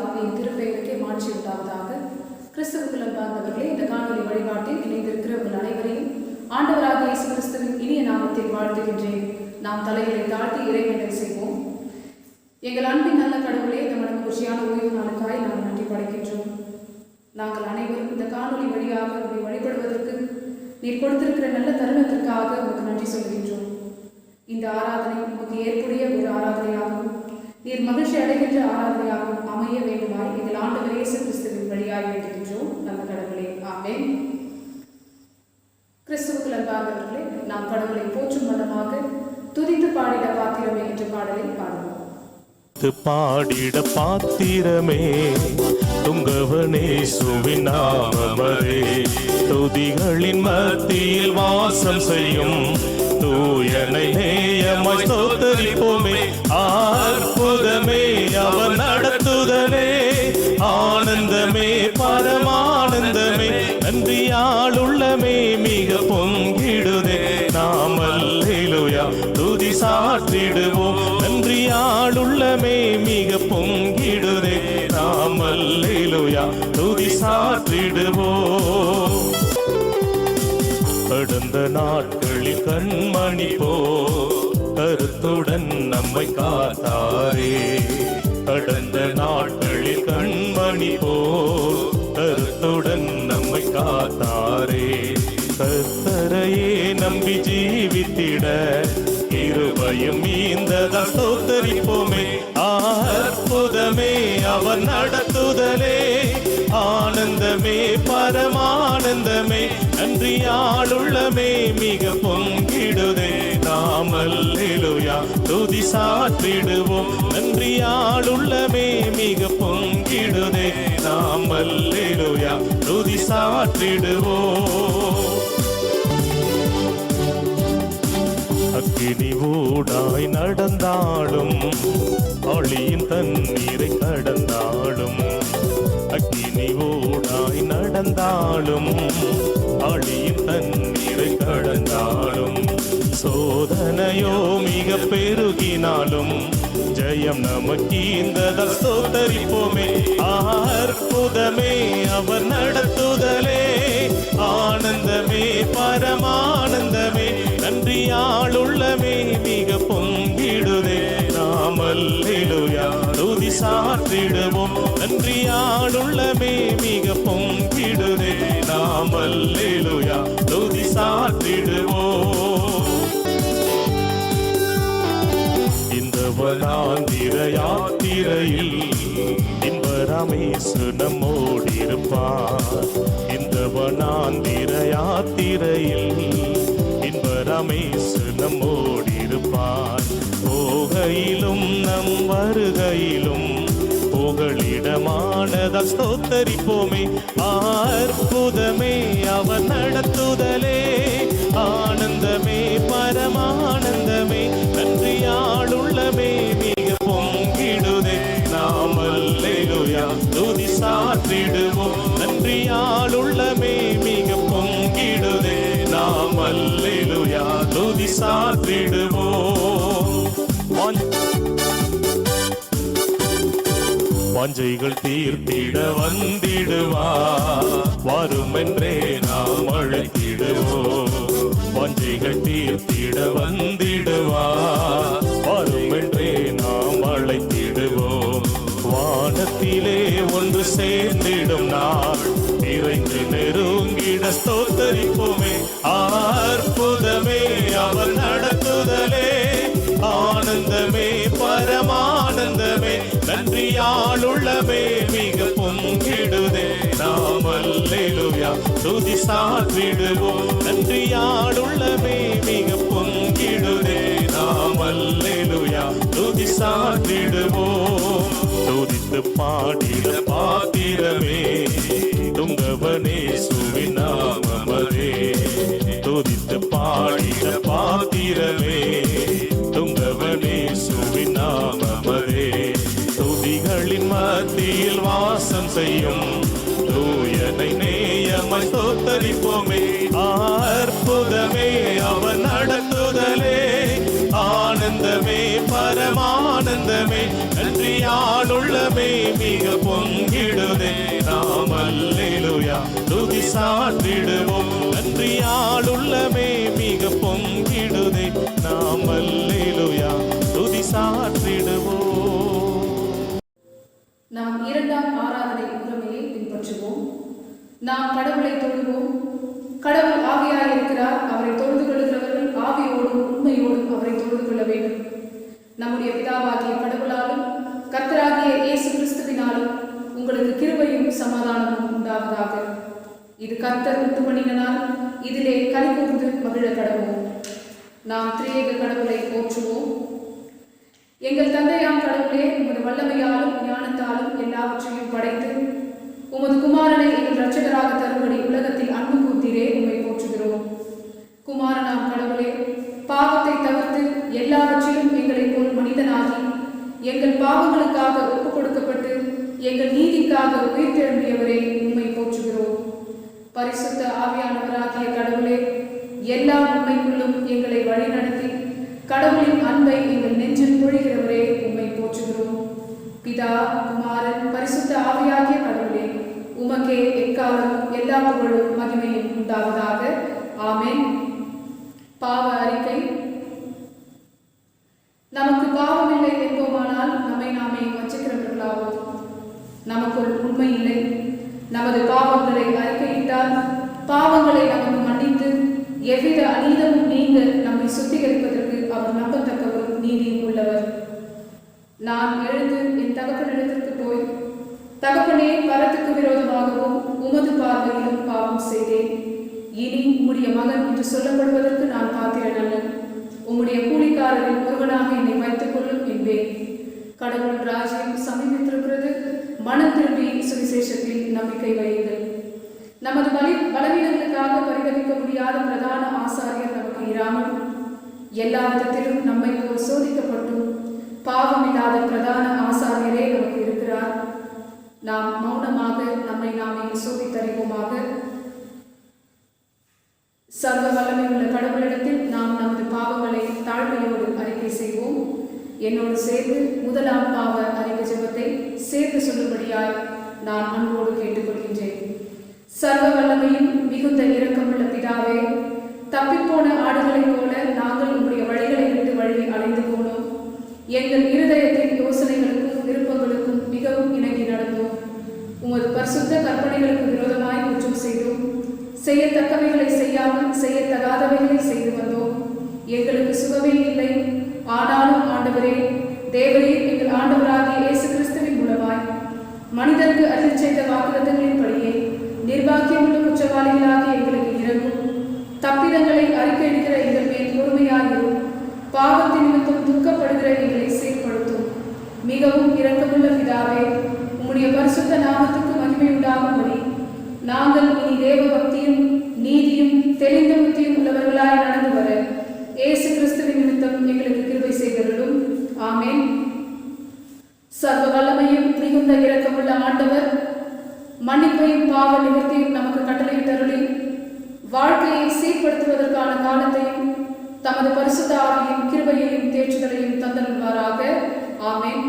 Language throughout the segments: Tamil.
ஆவியின் திருப்பெயருக்கே மாற்றி உண்டாவதாக. கிறிஸ்துவுக்குள் அன்பார்ந்தவர்களே, இந்த காணொலி வழிபாட்டில் இணைந்திருக்கிற உங்கள் அனைவரையும் ஆண்டவராகிய இயேசு கிறிஸ்துவின் இனிய நாமத்தில் வாழ்த்துகின்றேன். நாம் தலைகளை தாழ்த்தி இறைவேண்டல் செய்வோம். எங்கள் அன்பின் நல்ல கடவுளே, இந்த மனமகிழ்ச்சியான ஓய்வு நாளுக்காய் நாம் நன்றி படைக்கின்றோம். நாங்கள் அனைவரும் இந்த காணொலி வழியாக உங்களை வழிபடுவதற்கு நீர் கொடுத்திருக்கிற நல்ல தருணத்திற்காக உங்களுக்கு நன்றி சொல்கின்றோம். இந்த ஆராதனை உங்களுக்கு ஏற்புடைய ஒரு ஆராதனையாகவும் நீர் மகிழ்ச்சி அடைகின்ற ஆராதனையாகவும் அமைய வேண்டுமாய் எங்கள் ஆண்டவர் இயேசு கிறிஸ்துவின் வழியாய் வேண்டுகின்றோம். நல்ல கடவுளே, ஆமென். கிறிஸ்துவுக்குள் அன்பார்ந்தவர்களே, நாம் கடவுளை போற்றும் மனமாக துதித்து பாடிட பாத்திரமே என்ற பாடலை பாடுவோம். பாடிட பாத்திரமே துங்கவனேசுவின் நாமமே, துதிகளின் மத்தியில் வாசம் செய்யும் தூயனை நேயமாய் ஸ்தோத்தரிப்போமே. அற்புதமே அவர் நடத்துதலே, ஆனந்தமே பரமானந்தமே, நன்றியாளுள்ளமே மிக பொங்கிடுதே. நாம் அல்லேலூயா துதி சாற்றிடுவோம், நன்றியாளுள்ளமே மிக பொங்கிடுதே. நாம் அல்லேலூயா துதி சாற்றிடுவோம். கடந்த நாட்களில் கண்மணி போ கருத்துடன் நம்மை காத்தாரே, கடந்த நாட்களில் கண்மணி போ கருத்துடன் நம்மை காத்தாரே. கர்த்தரையே நம்பி ஜீவித்திட கிருபையும் மீந்ததா ஸ்தோத்தரிப்போமே. அற்புதமே அவர் நடத்துதலே, ஆனந்தமே பரமானந்தமே, நன்றியாளுள்ளமே மிக பொங்கிடுதே. நாம் அல்லேலூயா துதி சாற்றிடுவோம், நன்றியாளுள்ளமே மிக பொங்கிடுதே. நாம் அல்லேலூயா துதி சாற்றிடுவோம். அக்கினி ஊடாய் நடந்தாலும் ஆழியின் தண்ணீரை கடந்தாலும், அக்கினி ஊடாய் நடந்தாலும் ஆழியின் தண்ணீரை கடந்தாலும், சோதனையோ மிக பெருகினாலும் ஜெயம் நமக்கு இந்த ஸ்தோத்தரிப்போமே. அற்புதமே அவர் நடத்துதலே, ஆனந்தமே பரமானந்தமே, நன்றியாளுள்ளமே மிக பொங்கிடுதே. நாம் அல்லேலூயா துதி சாற்றிடுவோம், நன்றியாளுள்ளமே மிக பொங்கிடுதே. நாம் அல்லேலூயா துதி சாற்றிடுவோம். இந்த வனாந்திர யாத்திரையில் இன்பராமேசு நம்மோடிருப்பார். இந்த வனாந்திர யாத்திரையில் இன்பராமேசு நம்மோடிருப்பார். போகையிலும் நம் வருகையிலும் புகழிடமானதா ஸ்தோத்தரிப்போமே. அற்புதமே அவர் நடத்துதலே, ஆனந்தமே பரமானந்தமே, நன்றியாளுள்ளமே மிக பொங்கிடுதே. நாம் அல்லேலூயா துதி சாற்றிடுவோம், நன்றியாளுள்ளமே மிக பொங்கிடுதே. நாம் அல்லேலூயா துதி சாற்றிடுவோம். வாஞ்சைகள் தீர்த்திட வந்திடுவார், வருமென்றே நாம் அழைத்திடுவோம். வாஞ்சைகள் தீர்த்திட வந்திடுவார், வருமென்றே நாம் அழைத்திடுவோம். வானத்திலே ஒன்று சேர்ந்திடும் நாள் நிறைந்து நெருங்கிட ஸ்தோத்தரிப்போமே. அற்புதமே அவர் நடத்துதலே, ஆனந்தமே பரமானந்தமே, நன்றியாளுள்ளமே மிக பொங்கிடுதே. நாம் அல்லேலூயா துதி சாற்றிடுவோம், நன்றியாளுள்ளமே மிக பொங்கிடுதே. நாம் அல்லேலூயா துதி சாற்றிடுவோம். துதித்து பாடிட பாத்திரமே துங்கவனேசுவின் நாமமே, துதித்து பாடிட பாத்திரமே துங்கவனேசுவின் நாமமே, துதிகளின் மத்தியில் வாசம் செய்யும் தூயனை நேயமாய் ஸ்தோத்தரிப்போமே. அற்புதமே அவர் நடத்துதலே, ஆனந்தமே பரமானந்தமே, நன்றி ஆளுள்ளமே மிக பொங்கிடுதே நாம் அல்லேலூயா துதி சாற்றிடுவோம். நன்றி ஆளுள்ளமே மிக பொங்கிடுதே நாம் அல்லேலூயா துதி சாற்றிடுவோம். நாம் இரண்டாம் ஆராதனை முறைமையை பின்பற்றுவோம். நாம் கடவுளை தொழுவோம். கடவுள் ஆவியாய் இருக்கிறார். அவரை தொழுது கொள்கிறவர்கள் ஆவியோடும் உண்மையோடும் அவரை தொழுது கொள்ள வேண்டும். நம்முடைய பிதாவாகிய கடவுளாலும் கர்த்தராகிய இயேசு கிறிஸ்துவினாலும் உங்களுக்கு கிருபையும் சமாதானமும் உண்டாவதாக. இது கர்த்தர் உண்டு பண்ணினால் இதிலே களி கூர்ந்து மகிழ கடவோம். நாம் திரியேக கடவுளை போற்றுவோம். எங்கள் தந்தையாம் கடவுளே, உமது வல்லமையாலும் ஞானத்தாலும் எல்லாவற்றையும் படைத்து உமது குமாரனை எங்கள் இரட்சகராக தரும்படி உலகத்தில் அன்பு கூர்ந்தீரே, உம்மை போற்றுகிறோம். குமாரனாம் கடவுளே, பாவத்தை தவிர்த்து எல்லாவற்றிலும் எங்களை போல் மனிதனாகி எங்கள் பாவங்களுக்காக ஒப்புக் கொடுக்கப்பட்டு எங்கள் நீதிக்காக உயிர் தெழும்பியவரே, உம்மை போற்றுகிறோம். பரிசுத்த ஆவியானவராகிய கடவுளே, எல்லா உண்மைக்குள்ளும் எங்களை வழிநடத்தி கடவுளின் அன்பை எங்கள் நெஞ்சில் பொழிகிறவரே, உம்மை போற்றுகிறோம். பிதா, குமாரன், பரிசுத்த ஆவியாகிய கடவுளே, உமக்கே எக்காலமும் எல்லா புகழும் மகிமையும் உண்டாவதாக. ஆமென். பாவ அறிக்கை. நமக்கு பாவமில்லை என்போமானால் நம்மை நாமே வஞ்சிக்கிறவர்களாவோம். நமக்குள் உண்மை இல்லை. நமது பாவங்களை அறிக்கையிட்டால் பாவங்களை நமக்கு மன்னித்து எவ்வித அநீதமும் நீங்க நம்மை சுத்திகரிப்பதற்கு அவர் நம்பத்தக்கவரும் நீதியும் உள்ளவர். நான் எழுந்து என் தகப்பனிடத்திற்கு போய், தகப்பனே, பரத்துக்கு விரோதமாகவும் உமது பார்வையிலும் பாவம் செய்தேன். இனி உம்முடைய மகன் என்று சொல்லப்படுவதற்கு நான் பாத்திரன் அல்ல. உம்முடைய கூலிக்காரரில் ஒருவனாக என்னை வைத்துக் கொள்ளும் என்பேன். கடவுள் ராஜ்யம் சமீபித்திருக்கிறது. மனம் திரும்பி சுவிசேஷத்தில் நம்பிக்கை வையுங்கள். நமது பலவீனங்களுக்காக பரிதவிக்க முடியாத பிரதான ஆசாரியர் நமக்கு இராமல் எல்லா விதத்திலும் நம்மை போல் சோதிக்கப்பட்டும் பாவமில்லாத பிரதான ஆசாரியரே நமக்கு இருக்கிறார். நாம் மௌனமாக நம்மை நாமே சோதித்தறிவோமாக. சர்வ வல்லமை உள்ள கடவுளிடத்தில் நாம் நமது பாவங்களை தாழ்மையோடு அறிக்கை செய்வோம். என்னோடு சேர்ந்து முதலாம் பாவ அறிக்கை ஜெபத்தை சேர்த்து சொல்லும்படியாய் நான் அன்போடு கேட்டுக்கொள்கின்றேன். சர்வ வல்லமையும் மிகுந்த இரக்கமுள்ள பிதாவே, தப்பிப்போன ஆடுகளைப் போல நாங்கள் உங்களுடைய வழிகளை விட்டு வழி அலைந்து போனோம். எங்கள் இருதயத்தின் யோசனைகளுக்கும் விருப்பங்களுக்கும் மிகவும் இணங்கி நடந்தோம். உமது பரிசுத்த கற்பனைகளுக்கு விரோதமாய் குற்றம் செய்தோம். செய்யத்தக்கவைகளை செய்யாமல் செய்யத்தகாதவைகளை செய்து வந்தோம். எங்களுக்கு சுகமே இல்லை. ஆனாலும் ஆண்டவரே, தேவரீர் எங்கள் ஆண்டவராகிய இயேசு கிறிஸ்துவின் மூலமாய் மனிதருக்கு அருள் செய்த வாக்குறுதிகளின் படியே நிர்வாகியமுள்ள குற்றவாளிகளாகி எங்களுக்கு இறங்கும். தப்பிதங்களை அறிக்கையிடுகிற எங்கள் மேல் பொறுமையாகிரும். பாவத்தின் நிமித்தம் துக்கப்படுகிற எங்களை சீர்படுத்தும். மிகவும் இரக்கமுள்ள பிதாவே, உம்முடைய பரிசுத்த நாமத்துக்கு மகிமை உண்டாகும்படி நாங்கள் இனி தேவ பக்தியும் நீதியும் தெளிந்த புத்தியும் உள்ளவர்களாய் நடந்து வர இயேசு கிறிஸ்துவின் நிமித்தம் எங்களுக்கு கிருபை செய்தருளும். ஆமென். சர்வ வல்லமையும் மிகுந்த இரக்கமுள்ள ஆண்டவர் மன்னிப்பையும் பாவ நிவர்த்தியும் நமக்கு கட்டளையிட்டருளி வாழ்க்கையை சீர்படுத்துவதற்கான காலத்தையும் தமது பரிசுத்த ஆவியின் கிருபையையும் தேற்றுதலையும் தந்தருள்வாராக. ஆமென்.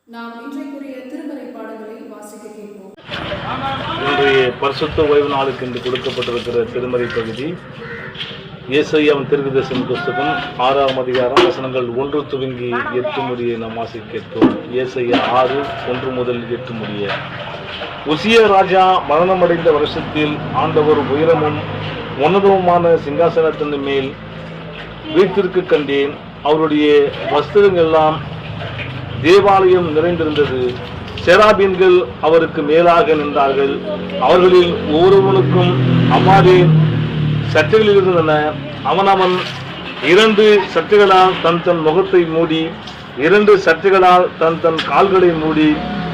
நாம் இன்றைக்குரிய திருமறை பாடல்களை வாசிக்க கேட்போம். இன்றைய பரிசுத்த ஓய்வு நாளுக்கு என்று கொடுக்கப்பட்டிருக்கிற திருமறை பகுதி ஏசாயாவின் தீர்க்கதரிசன புஸ்தகம் 6ஆம் அதிகாரம் வசனங்கள் 1 துவங்கி 8 முடிய நாம் வாசிக்க கேட்போம். ஏசாயா 6, 1 முதல் 8 முடிய. உசியா ராஜா மரணமடைந்த வருஷத்தில் ஆண்டவர் உயரமும் உன்னதமுமான சிங்காசனத்தின் மேல் வீட்டிற்கு கண்டேன். அவருடைய வஸ்திரங்கள் எல்லாம் தேவாலயம் நிறைந்திருந்தது. செராபீன்கள் அவருக்கு மேலாக நின்றார்கள். அவர்களில் ஒவ்வொருவனுக்கும் அவ்வாறே சட்டைகள் இருந்தன. அவனவன் 2 சட்டைகளால் தன் முகத்தை மூடி, 2 சட்டைகளால் தன் கால்களை மூடி,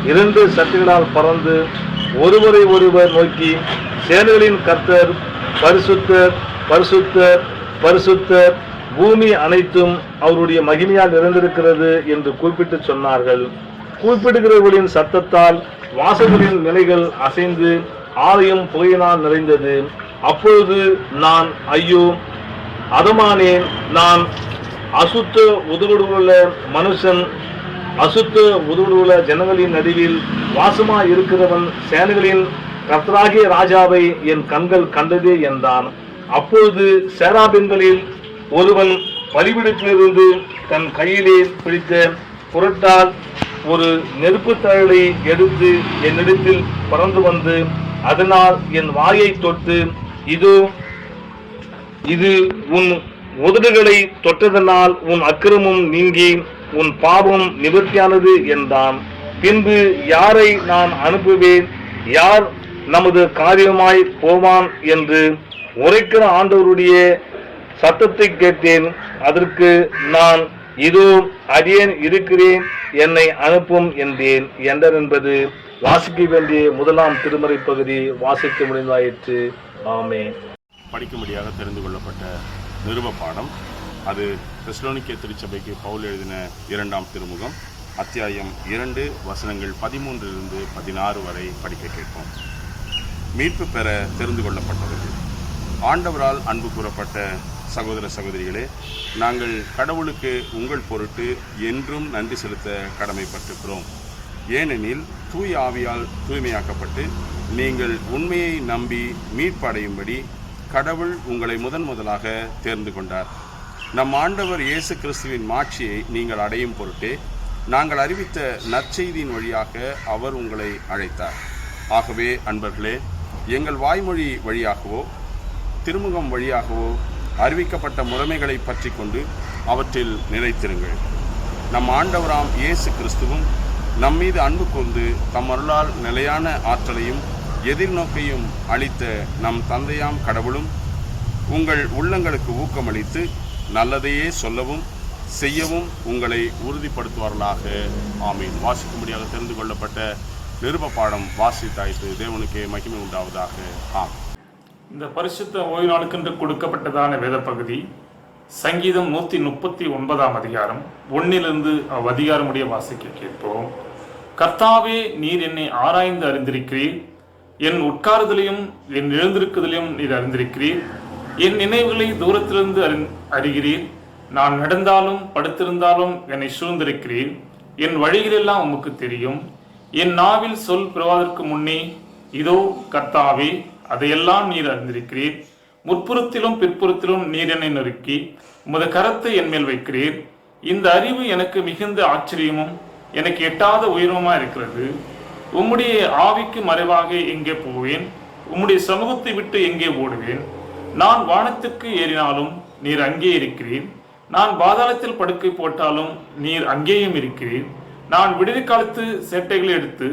2 சட்டைகளால் பறந்து ஒருவரை ஒருவர் நோக்கி, சேனைகளின் கர்த்தர் பரிசுத்தர், பரிசுத்தர், பரிசுத்தர், பூமி அனைத்தும் அவருடைய மகிமையால் நிறைந்திருக்கிறது என்று குறிப்பிட்டு சொன்னார்கள். கூப்பிடுகிறவர்களின் சத்தத்தால் வாசல்களின் நிலைகள் அசைந்து ஆலயம் புகையினால் நிறைந்தது. அப்பொழுது நான் ஐயோ அதமானேன், நான் அசுத்த உதடுகளுள்ள மனுஷன், அசுத்த உதடுள்ள ஜனங்களின் நடுவில் வாசமாய் இருக்கிறவன் சேனைகளின் கர்த்தராகிய ராஜாவை என் கண்கள் கண்டதே என்றான். அப்பொழுது சேராபின்களில் ஒருவன் பலிபீடத்திலிருந்து தன் கையிலே பிடித்த புரட்டால் ஒரு நெருப்பு தழலை எடுத்து என்னிடத்தில் பறந்து வந்து அதனால் என் வாயை தொட்டு, இது உன் உதடுகளை தொட்டதனால் உன் அக்கிரமம் நீங்கி உன் பாவம் நிவர்த்தியானது என்றான். பின்பு யாரை நான் அனுப்புவேன், யார் நமது காரியமாய் போவான் என்று உரைக்கிற ஆண்டவருடைய சத்தத்தை கேட்டேன். அதற்கு நான், இதோ அடியேன் இருக்கிறேன், என்னை அனுப்பும் என்றேன் என்றார் என்பது வாசிக்க வேண்டிய முதலாம் திருமறை பகுதி வாசிக்க முடிந்தாயிற்று. ஆமென். படிக்கும்படியாக தெரிந்து கொள்ளப்பட்ட நிருப பாடம், அது தெசலோனிக்கே திருச்சபைக்கு பவுல் எழுதின 2ஆம் திருமுகம், அத்தியாயம் 2 வசனங்கள் 13 - 16 வரை படிக்க கேட்போம். மீட்பு பெற தெரிந்து கொள்ளப்பட்டவர்கள். ஆண்டவரால் அன்பு கூறப்பட்ட சகோதர சகோதரிகளே, நாங்கள் கடவுளுக்கு உங்கள் பொருட்டு என்றும் நன்றி செலுத்த கடமைப்பட்டிருக்கிறோம். ஏனெனில் தூய ஆவியால் தூய்மையாக்கப்பட்டு நீங்கள் உண்மையை நம்பி மீட்படையும்படி கடவுள் உங்களை முதலாக தேர்ந்து கொண்டார். நம் ஆண்டவர் இயேசு கிறிஸ்துவின் மாட்சியை நீங்கள் அடையும் பொருட்டே நாங்கள் அறிவித்த நற்செய்தியின் வழியாக அவர் உங்களை அழைத்தார். ஆகவே அன்பர்களே, எங்கள் வாய்மொழி வழியாகவோ திருமுகம் வழியாகவோ அறிவிக்கப்பட்ட முறைமைகளை பற்றி கொண்டு அவற்றில் நிலைத்திருங்கள். நம் ஆண்டவராம் இயேசு கிறிஸ்துவும் நம்மீது அன்பு கொண்டு தம் அருளால் நிலையான ஆற்றலையும் எதிர்நோக்கையும் அளித்த நம் தந்தையாம் கடவுளும் உங்கள் உள்ளங்களுக்கு ஊக்கமளித்து நல்லதையே சொல்லவும் செய்யவும் உங்களை உறுதிப்படுத்துவார்களாக. ஆமீன். வாசிக்கும்படியாக தெரிந்து கொள்ளப்பட்ட நிருப பாடம் வாசித்தாயிற்று. தேவனுக்கே மகிமை உண்டாவதாக. ஆம். இந்த பரிசுத்த ஓய்வு நாளுக்கென்று கொடுக்கப்பட்டதான வேத பகுதி சங்கீதம் 139ஆம் அதிகாரம் 1 அதிகாரம் முடிய வாசிக்க கேட்போம். கர்த்தாவே, நீர் என்னை ஆராய்ந்து அறிந்திருக்கிறீர். என் உட்காருதலையும் என் எழுந்திருக்குதலையும் நீர் அறிந்திருக்கிறீர். என் நினைவுகளை தூரத்திலிருந்து அறிகிறீர். நான் நடந்தாலும் படுத்திருந்தாலும் என்னை சூழ்ந்திருக்கிறீர். என் வழிகளெல்லாம் உமக்கு தெரியும். என் நாவில் சொல் பிறவாதற்கு முன்னே, இதோ கர்த்தாவே, அதையெல்லாம் நீர் அறிந்திருக்கிறீர். முற்புறத்திலும் பிற்புறத்திலும் நீர் என்னை நொறுக்கி உமது கரத்தை என் மேல் வைக்கிறீர். இந்த அறிவு எனக்கு மிகுந்த ஆச்சரியமும் எனக்கு எட்டாத உயர்வுமா இருக்கிறது. உம்முடைய ஆவிக்கு மறைவாக எங்கே போவேன்? உம்முடைய சமூகத்தை விட்டு எங்கே ஓடுவேன்? நான் வானத்திற்கு ஏறினாலும் நீர் அங்கே இருக்கிறீர். நான் பாதாளத்தில் படுக்கை போட்டாலும் நீர் அங்கேயும் இருக்கிறீர். நான் விடுதி காலத்து சேட்டைகளை எடுத்து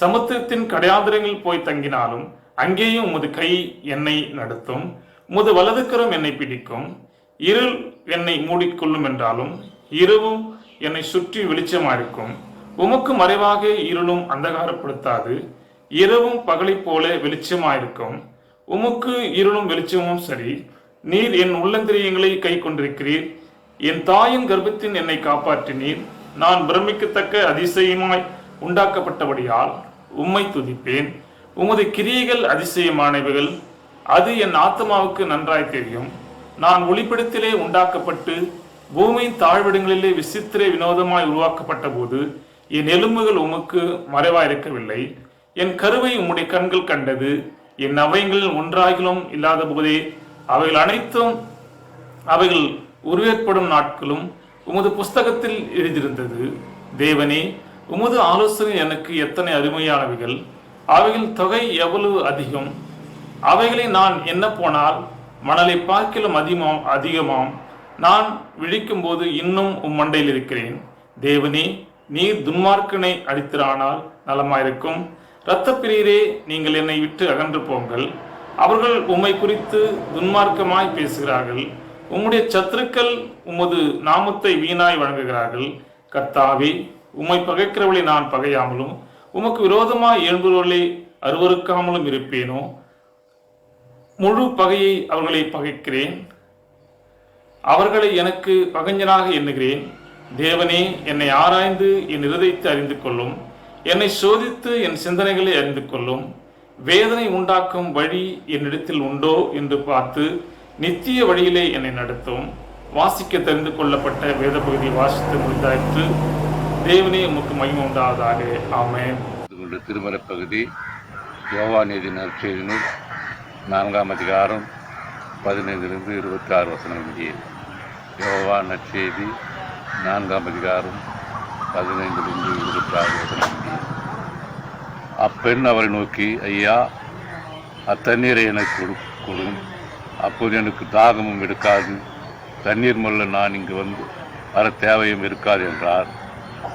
சமுத்திரத்தின் கடையாந்திரங்களில் போய் தங்கினாலும் அங்கேயும் உமது கை என்னை நடத்தும். உமது வலதுக்கரம் என்னை பிடிக்கும். இருள் என்னை மூடிக்கொள்ளும் என்றாலும் இரவும் என்னை சுற்றி வெளிச்சமாயிருக்கும். உமக்கு மறைவாக இருளும் அந்தகாரப்படுத்தாது. இரவும் பகலை போல வெளிச்சமாயிருக்கும். உமக்கு இருளும் வெளிச்சமும் சரி. நீர் என் உள்ளந்திரியங்களை கை கொண்டிருக்கிறீர். என் தாயின் கர்ப்பத்தின் என்னை காப்பாற்றினீர். நான் பிரமிக்கத்தக்க அதிசயமாய் உண்டாக்கப்பட்டபடியால் உம்மை துதிப்பேன். உமது கிரியைகள் அதிசயமானவைகள். அது என் ஆத்மாவுக்கு நன்றாய் தெரியும். நான் ஒளிப்படத்திலே உண்டாக்கப்பட்டு பூமியின் தாழ்விடங்களிலே விசித்திர வினோதமாய் உருவாக்கப்பட்ட போது என் எலும்புகள் உமக்கு மறைவாயிருக்கவில்லை. என் கருவை உம்முடைய கண்கள் கண்டது. என் அவயங்களில் ஒன்றாகிலும் இல்லாத போதே அவைகள் அனைத்தும் அவைகள் உருவேற்படும் நாட்களும் உமது புஸ்தகத்தில் எழுதியிருந்தது. தேவனே, உமது ஆலோசனை எனக்கு எத்தனை அருமையானவைகள்! அவைகள் தொகை எவ்வளவு அதிகம்! அவைகளை நான் என்ன போனால் மணலை பார்க்கிலும் அதிகமாம். நான் விழிக்கும் போது இன்னும் மண்டையில் இருக்கிறேன். தேவனே, நீர் துன்மார்க்கனை அடித்திரானால் நலமாயிருக்கும். இரத்த பிரியரே, நீங்கள் என்னை விட்டு அகன்று போங்கள். அவர்கள் உம்மை குறித்து துன்மார்க்கமாய் பேசுகிறார்கள். உம்முடைய சத்துருக்கள் உமது நாமத்தை வீணாய் வழங்குகிறார்கள். கர்த்தாவே, உம்மை பகைக்கிறவளை நான் பகையாமலும் உமக்கு விரோதமாய் எழும்புகிறவர்களை அருவருக்காமலும் இருப்பேனோ? முழு பகையை அவர்களை பகைக்கிறேன். அவர்களை எனக்கு பகைஞனாக எண்ணுகிறேன். தேவனே, என்னை ஆராய்ந்து என் இருதயத்தை அறிந்து கொள்ளும். என்னை சோதித்து என் சிந்தனைகளை அறிந்து கொள்ளும். வேதனை உண்டாக்கும் வழி என்னிடத்தில் உண்டோ என்று பார்த்து நித்திய வழியிலே என்னை நடத்தும். வாசிக்க தெரிந்து கொள்ளப்பட்ட வேத பகுதி வாசித்து முடிந்தாயிற்று. தேவனே உமக்கு மகிமை உண்டாவதாக. ஆமென். திருமறை பகுதி யோவான் எழுதின நற்செய்தி நூல் 4ஆம் அதிகாரம் 15 to 26 வசனம் முடிய. யோவான் நற்செய்தி 4ஆம் அதிகாரம் 15 to 26 வசனம் முடிய. அப்பெண் அவரை நோக்கி, ஐயா, அத்தண்ணீரை எனக்கு கொடும், அப்போது எனக்கு தாகமும் எடுக்காது, தண்ணீர் மொல்ல நான் இங்கு வர தேவையும் இருக்காது என்றார்.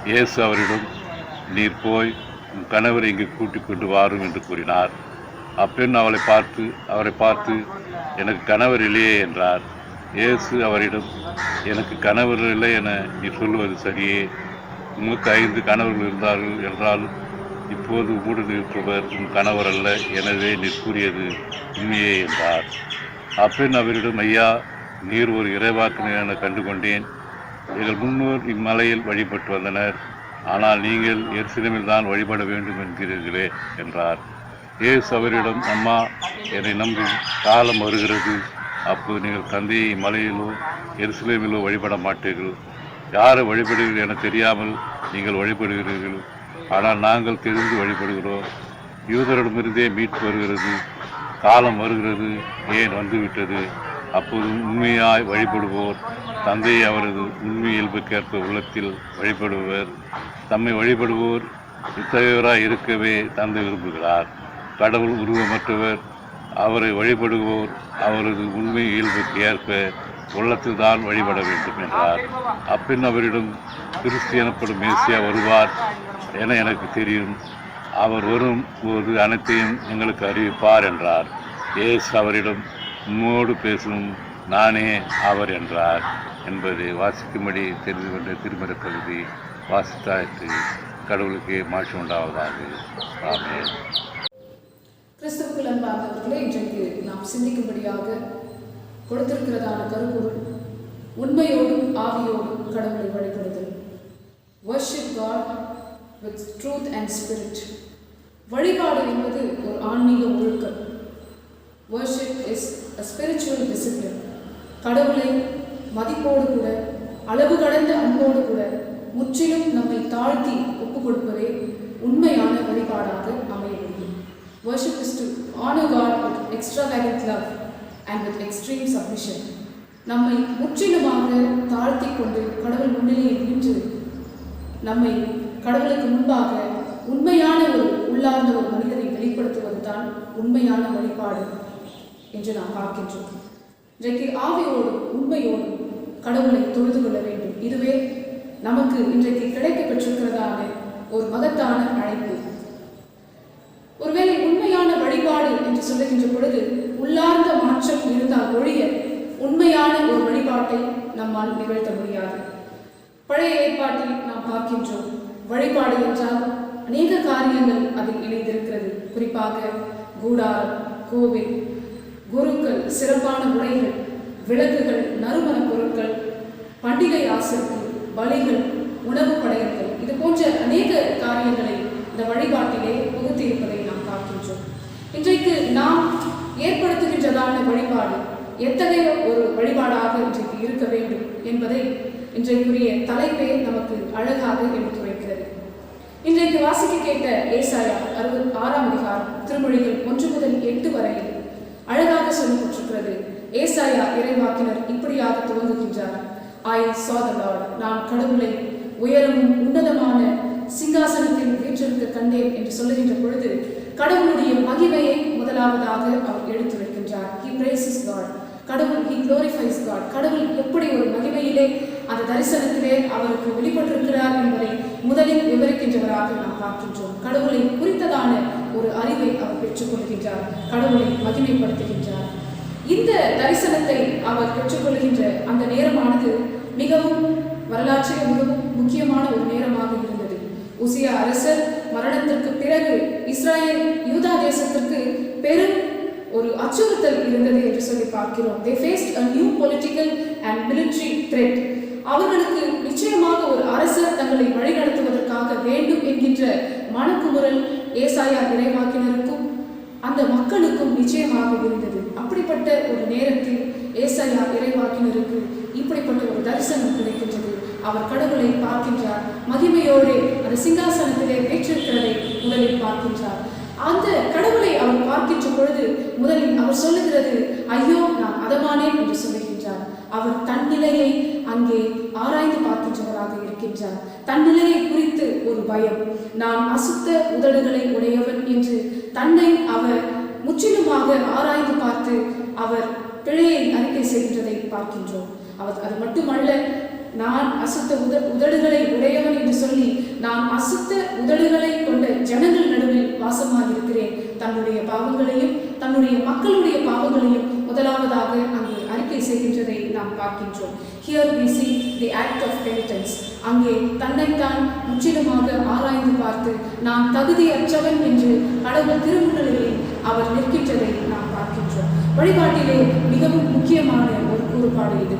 இயேசு அவரிடம், நீர் போய் உன் கணவரை இங்கு கூட்டிக் கொண்டு வாரும் என்று கூறினார். அப்பெண் அவரை பார்த்து எனக்கு கணவர் இல்லையே என்றார். இயேசு அவரிடம், எனக்கு கணவர் இல்லை என நீ சொல்லுவது சரியே. உமக்கு 5 கணவர்கள் இருந்தார்கள் என்றால் இப்போது உம்முடன் இருப்பவர் உன் கணவர் அல்ல, எனவே நீர் கூறியது உண்மையே என்றார். அப்பெண் அவரிடம், ஐயா, நீர் ஒரு இறைவாக்கினர் என கண்டுகொண்டேன். எங்கள் முன்னோர் இம்மலையில் வழிபட்டு வந்தனர், ஆனால் நீங்கள் எருசலேமில் தான் வழிபட வேண்டும் என்கிறீர்களே என்றார். இயேசு அவரிடம், அம்மா, என்னை நம்பி காலம் வருகிறது, அப்போது நீங்கள் தந்தையை இம்மலையிலோ எருசலேமிலோ வழிபட மாட்டீர்கள். யாரை வழிபடுகிறீர்கள் என தெரியாமல் நீங்கள் வழிபடுகிறீர்கள், ஆனால் நாங்கள் தெரிந்து வழிபடுகிறோம். யூதரிடமிருந்தே மீட்பு வருகிறது, காலம் வருகிறது, ஏன் வந்துவிட்டது. அப்போது உண்மையாய் வழிபடுவோர் தந்தையை அவரது உண்மை இயல்புக்கேற்ப உள்ளத்தில் வழிபடுவர். தம்மை வழிபடுவோர் இத்தகையவராய் இருக்கவே தந்தை விரும்புகிறார். கடவுள் உருவமற்றவர், அவரை வழிபடுவோர் அவரது உண்மை இயல்புக்கு ஏற்ப உள்ளத்தில் தான் வழிபட வேண்டும் என்றார். அப்பெண் அவரிடம், கிறிஸ்து எனப்படும் மேசியா வருவார் என எனக்கு தெரியும், அவர் வரும் போது அனைத்தையும் எங்களுக்கு அறிவிப்பார் என்றார். இயேசு அவரிடம், உம்மோடு பேசும் நானே அவர் என்றார் என்பதை வாசிக்கும்படி தெரிந்து கொண்ட திருமறை பகுதி வாசித்தாய்த்து. கடவுளுக்கு மாட்சி உண்டாவதாக. ஆமென். கிறிஸ்துவுக்குள் அன்பார்ந்தவர்களே, இன்றைக்கு நாம் சிந்திக்கும்படியாக கொடுத்திருக்கிறதான கருப்பொருள் உண்மையோடும் ஆவியோடும் கடவுளை வழிபடுதல். Worship God with truth and spirit. வழிபாடு என்பது ஒரு ஆன்மீக ஒழுக்கம். Worship is a spiritual discipline. கடவுளை மதிப்போடு கூட, அளவு கடந்த அன்போடு கூட முற்றிலும் நம்மை தாழ்த்தி ஒப்புக் கொடுப்பதே உண்மையான வழிபாடாக அமைய முடியும். Worship is to honor God with extravagant love and with extreme submission. நம்மை முற்றிலுமாக தாழ்த்தி கொண்டு கடவுள் முன்னிலையில் நின்று நம்மை கடவுளுக்கு முன்பாக உண்மையான ஒரு உள்ளார்ந்த ஒரு மனிதனை வெளிப்படுத்துவது தான் உண்மையான வழிபாடு என்று நாம் பார்க்கின்றோம். இன்றைக்கு ஆவியோடும் உண்மையோடும் கடவுளை தொழுது கொள்ள வேண்டும். இதுவே நமக்கு இன்றைக்கு கிடைக்க பெற்றிருக்கிறதான ஒரு மகத்தான அழைப்பு. ஒருவேளை உண்மையான வழிபாடு என்று சொல்லுகின்ற பொழுது உள்ளார்ந்த மாற்றம் இருந்தால் ஒழிய உண்மையான ஒரு வழிபாட்டை நம்மால் நிகழ்த்த முடியாது. பழைய ஏற்பாட்டில் நாம் பார்க்கின்றோம், வழிபாடு என்றால் அநேக காரியங்கள் அதில் இணைந்திருக்கிறது. குறிப்பாக கூடாரம், கோவில், குருக்கள், சிறப்பான உடைகள், விளக்குகள், நறுமண பொருட்கள், பண்டிகை ஆசரிப்பு, பலிகள், உணவு படையல்கள், இது போன்ற அநேக காரியங்களை இந்த வழிபாட்டிலே புகுத்தி இருப்பதை நாம் பார்க்கின்றோம். இன்றைக்கு நாம் ஏற்படுத்துகின்றதான வழிபாடு எத்தகைய ஒரு வழிபாடாக இன்றைக்கு இருக்க வேண்டும் என்பதை இன்றைக்குரிய தலைப்பே நமக்கு அழகாக எடுத்துரைக்கிறது. இன்றைக்கு வாசிக்க கேட்ட ஏசாயா 66ஆம் அதிகாரம் திருமொழிகள் 1 முதல் 8 வரையில் அழகாக சொல்லப்பட்டிருக்கிறது. ஏசாயா இறைவாக்கினர் இப்படியாக துவங்குகின்றார். I saw the Lord. நான் கடவுளை உயரமும் உன்னதமான சிங்காசனத்தில் வீற்றிருக்க கண்டேன் என்று சொல்லுகின்ற பொழுது கடவுளுடைய மகிமையை முதலாவதாக அவர் எடுத்துரைக்கின்றார். He praises God. கடவுள் he glorifies God. கடவுள் எப்படி ஒரு மகிமையிலே அந்த தரிசனத்திலே அவருக்கு வெளிப்பட்டிருக்கிறார் என்பதை முதலில் விவரிக்கின்றவராக நாம் பார்க்கின்றோம். கடவுளை குறித்ததான ஒரு அறிவை அவர் பெற்றுக்கொள்கின்றார், கடவுளை மகிமைப்படுத்துகின்றார். இந்த தரிசனத்தை அவர் பெற்றுக்கொள்கின்ற அந்த நேரமானது மிகவும் வரலாற்றில் மிகவும் முக்கியமான ஒரு நேரமாக இருந்தது. உசியா அரசர் மரணத்திற்கு பிறகு இஸ்ராயேல் யூதா தேசத்திற்கு பெரும் ஒரு அச்சுறுத்தல் இருந்தது என்று சொல்லி பார்க்கிறோம். They faced a new political and military threat. அவர்களுக்கு நிச்சயமாக ஒரு அரசர் தங்களை வழிநடத்துவதற்காக வேண்டும் என்கின்ற மனக்குமுறல் ஏசாயா இறைவாக்கினருக்கும் அந்த மக்களுக்கும் நிச்சயமாக இருந்தது. அப்படிப்பட்ட ஒரு நேரத்தில் ஏசாயா இறைவாக்கினருக்கு இப்படிப்பட்ட ஒரு தரிசனம் கிடைக்கின்றது. அவர் கடவுளை பார்க்கின்றார். மகிமையோடு அந்த சிங்காசனத்திலே வீற்றிருக்கிறதை முதலில் பார்க்கின்றார். அந்த கடவுளை அவர் பார்க்கின்ற பொழுது முதலில் அவர் சொல்லுகிறது, ஐயோ நான் அதமானேன் என்று சொல்லுகின்றார். அவர் தன் நிலையை அங்கே ஆராய்ந்து பார்க்கின்றவராக இருக்கின்றார். தன் நிலையை குறித்து ஒரு பயம், நான் அசுத்த உதடுகளை உடையவன் என்று தன்னை அவர் முற்றிலுமாக ஆராய்ந்து பார்த்து அவர் பிழையை அறிக்கை செய்கின்றதை பார்க்கின்றோம். அவர் அது மட்டுமல்ல, நான் அசுத்த உதடுகளை உடையவன் என்று சொல்லி நான் அசுத்த உதடுகளை கொண்ட ஜனங்கள் நடுவில் வாசமாக இருக்கிறேன். தன்னுடைய பாவங்களையும் தன்னுடைய மக்களுடைய பாவங்களையும் முதலாவதாக அங்கே அறிக்கை செய்கின்றதை நாம் பார்க்கின்றோம். Here we see the act of penitence. அங்கே தன்னைத்தான் முற்றிலுமாக ஆராய்ந்து பார்த்து நான் தகுதியற்றவன் என்று கடவுள் திருமுன்னிலையில் அவர் நிற்கின்றதை நாம் பார்க்கின்றோம். வழிபாட்டிலே மிகவும் முக்கியமான ஒரு கூறுபாடு இது.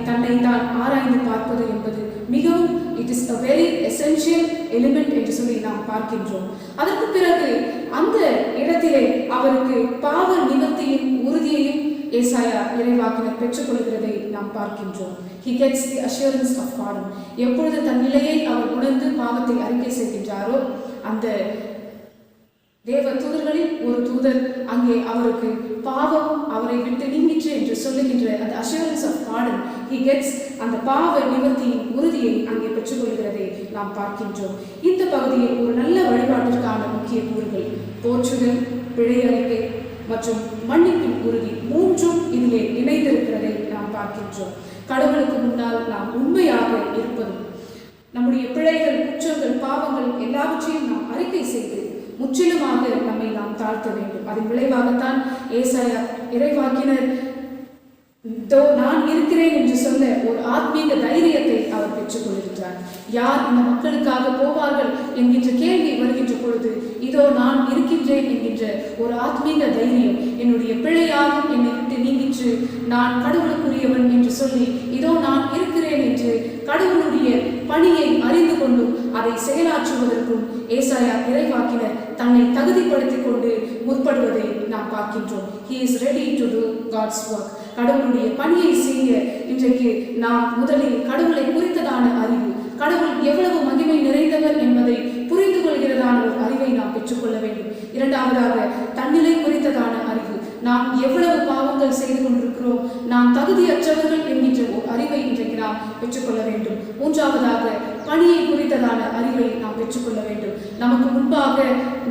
தன்னை தான் ஆராய்ந்து பார்ப்பது என்பது மிகவும் it is a very essential element என்று சொல்லி நாம் பார்க்கின்றோம். அதற்கு பிறகு அந்த இடத்திலே அவருக்கு பாவ நிவர்த்தியின் உறுதியையும் ஏசாயா இறைவாக்கினர் பெற்றுக்கொள்கிறதை நாம் பார்க்கின்றோம். He gets the assurance of pardon. எப்பொழுது தன் நிலையை அவர் உணர்ந்து பாவத்தை அறிக்கை செய்கின்றாரோ அந்த தேவ தூதர்களில் ஒரு தூதர் அங்கே அவருக்கு பாவம் அவரை விட்டு நீங்கிற்று என்று சொல்லுகின்ற அந்த assurance of pardon, he gets அந்த பாவ நிவர்த்தியின் உறுதியை அங்கே பெற்றுக்கொள்கிறதை நாம் பார்க்கின்றோம். இந்த பகுதியில் ஒரு நல்ல வழிபாட்டிற்கான முக்கிய கூறுகள் போற்றுதல், பிழை அறிக்கை மற்றும் மன்னிப்பின் உறுதி மூன்றும் இதிலே இணைந்திருக்கிறதை நாம் பார்க்கின்றோம். கடவுளுக்கு முன்னால் நாம் உண்மையாக இருப்பதும் நம்முடைய பிழைகள், குற்றங்கள், பாவங்கள் எல்லாவற்றையும் நாம் அறிக்கை செய்து முற்றிலுமாக நம்மை நாம் தாழ்த்த வேண்டும். அதன் விளைவாகத்தான் ஏசாயா இறைவாக்கினர் நான் இருக்கிறேன் என்று சொல்ல ஒரு ஆத்மீக தைரியத்தை அவர் பெற்றுக் கொள்கின்றார். யார் இந்த மக்களுக்காக போவார்கள் என்கின்ற கேள்வி வருகின்ற பொழுது இதோ நான் இருக்கின்றேன் என்கின்ற ஒரு ஆத்மீக தைரியம், என்னுடைய பிழையாகும் என்னை விட்டு நீங்கிற்று, நான் கடவுளுக்குரியவன் என்று சொல்லி இதோ நான் இருக்கிறேன் என்று கடவுளுடைய பணியை அறிந்து கொண்டும் அதை செயலாற்றுவதற்கும் ஏசாயா இறைவாக்கினர் தன்னை தகுதிப்படுத்திக் கொண்டு முற்படுவதை நாம் பார்க்கின்றோம். He is ready to do God's work. கடவுளுடைய பணியை செய்ய இன்றைக்கு நாம் முதலில் கடவுளை குறித்ததான அறிவு, கடவுள் எவ்வளவு மகிமை நிறைந்தவர் என்பதை புரிந்து கொள்கிறதான ஒரு அறிவை நாம் பெற்றுக்கொள்ள வேண்டும். இரண்டாவதாக தன்னிலை குறித்ததான அறிவு, நாம் எவ்வளவு பாவங்கள் செய்து கொண்டிருக்கிறோம், நாம் தகுதியற்றவர்கள் என்கின்ற ஒரு அறிவை இன்றைக்கு நாம் பெற்றுக்கொள்ள வேண்டும். மூன்றாவதாக பணியை குறித்ததான அறிவை நாம் பெற்றுக்கொள்ள வேண்டும். நமக்கு முன்பாக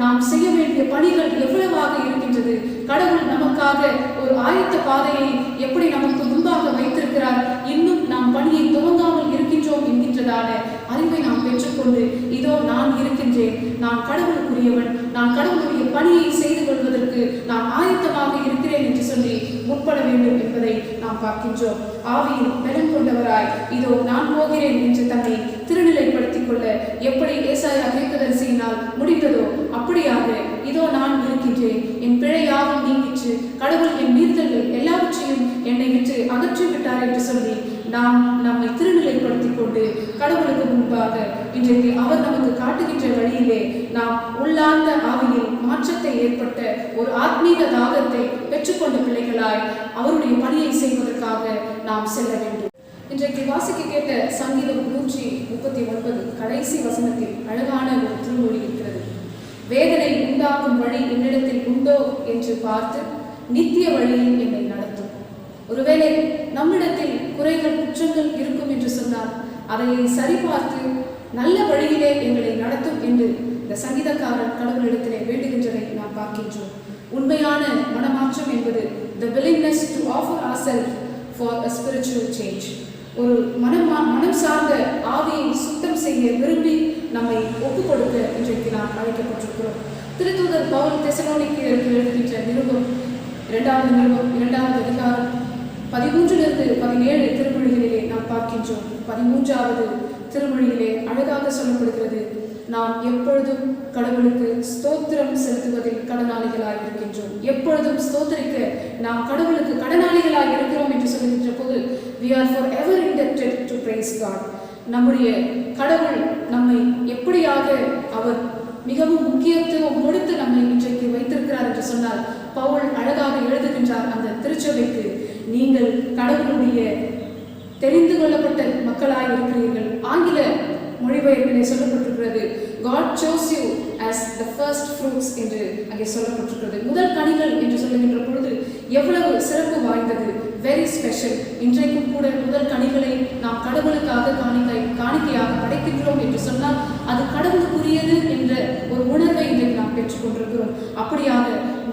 நாம் செய்ய வேண்டிய பணிகள் எவ்வளவாக இருக்கின்றது, கடவுள் நமக்காக ஒரு ஆயத்த பாதையை எப்படி நமக்கு முன்பாக வைத்திருக்கிறார், இன்னும் நாம் பணியை துவங்காமல் இருக்கின்றோம் என்கின்றதான அறிவை நாம் பெற்றுக்கொண்டு இதோ நான் இருக்கின்றேன், நான் கடவுளுக்குரியவன், நான் கடவுளுடைய பணியை செய்து கொள்வதற்கு நான் ஆயத்தமாக இருக்கிறேன் என்று சொல்லி முற்பட வேண்டும் என்பதை நாம் பார்க்கின்றோம். ஆவியில் பலம் கொண்டவராய் இதோ நான் போகிறேன் என்று தன்னை திருநிலைப்படுத்திக் கொள்ள எப்படி ஏசாயா தீர்க்கதரிசியினால் முடிந்ததோ அப்படியாக இதோ நான் இருக்கின்றேன், என் பிழையாகவும் நீங்கிற்று, கடவுள் என் மீறுதல்கள் எல்லாவற்றையும் என்னை விட்டு அகற்றிவிட்டார் என்று சொல்லி நாம் நம்மை திருநிலைப்படுத்திக் கொண்டு கடவுளுக்கு முன்பாக இன்றைக்கு அவர் நமக்கு காட்டுகின்ற வழியிலே நாம் உள்ளார்ந்த ஆவியில் மாற்றத்தை ஏற்பட்ட ஒரு ஆத்மீக தாகத்தை பெற்றுக்கொண்ட பிள்ளைகளாய் அவருடைய பணியை செய்வதற்காக நாம் செல்ல வேண்டும். இன்றைக்கு வாசிக்க கேட்ட சங்கீதம் 139 கடைசி வசனத்தில் அழகான ஒரு திருமொழி இருக்கிறது. வேதனை உண்டாக்கும் வழி என்னிடத்தில் உண்டோ என்று பார்த்து நித்திய வழியில் என்னை நடத்தும். ஒருவேளை நம்மிடத்தில் குறைகள், குற்றங்கள் இருக்கும் என்று சொன்னால் அதை சரிபார்த்து நல்ல வழியிலே எங்களை நடத்தும் என்று இந்த சங்கீதக்காரன் கடவுளிடத்திலே வேண்டுகின்றதை நாம் பார்க்கின்றோம். உண்மையான மனமாற்றம் என்பது the willingness to offer ourselves for a spiritual change. ஒரு மனம் சார்ந்த ஆவியை சுத்தம் செய்ய விரும்பி நம்மை ஒப்புக் கொடுக்க இன்றைக்கு நாம் அழைக்கப்பட்டிருக்கிறோம். திருத்தூதர் பவுல் தெசலோனிக்கேயருக்கு எழுதுகின்ற நிருபம் 2வது அதிகாரம் 13-17 திருமொழிகளிலே நாம் பார்க்கின்றோம். 13வது திருமொழியிலே அழகாக சொல்லப்படுகிறது, நாம் எப்பொழுதும் கடவுளுக்கு ஸ்தோத்திரம் செலுத்துவதில் கடனாளிகளாக இருக்கின்றோம். எப்பொழுதும் ஸ்தோத்திரிக்க நாம் கடவுளுக்கு கடனாளிகளாக இருக்கிறோம் என்று சொல்லுகின்ற போது we are forever indebted to praise God. நம்முடைய கடவுள் நம்மை எப்படியாக அவர் மிகவும் முக்கியத்துவம் கொடுத்து நம்மை இன்றைக்கு வைத்திருக்கிறார் என்று சொன்னால் பவுல் அழகாக எழுதுகின்றார் அந்த திருச்சபைக்கு, நீங்கள் கடவுளுடைய தெரிந்து கொள்ளப்பட்ட மக்களாய் இருக்கிறீர்கள். ஆங்கில மொழிபெயர்ப்பிலே சொல்லப்பட்டிருக்கிறது, God chose you as the first fruits என்று அங்கே சொல்லப்பட்டிருக்கிறது. முதல் கனிகள் என்று சொல்லுகின்ற பொழுது எவ்வளவு சிறப்பு வாய்ந்தது, வெரி ஸ்பெஷல். இன்றைக்கும் கூட முதல் கனிகளை நாம் கடவுளுக்காக காணிக்கையாக படைக்கின்றோம் என்று சொன்னால் அது கடவுளுக்குரியது என்ற ஒரு உணர்வை இன்றைக்கு நாம் பெற்றுக்கொண்டிருக்கிறோம். அப்படியாக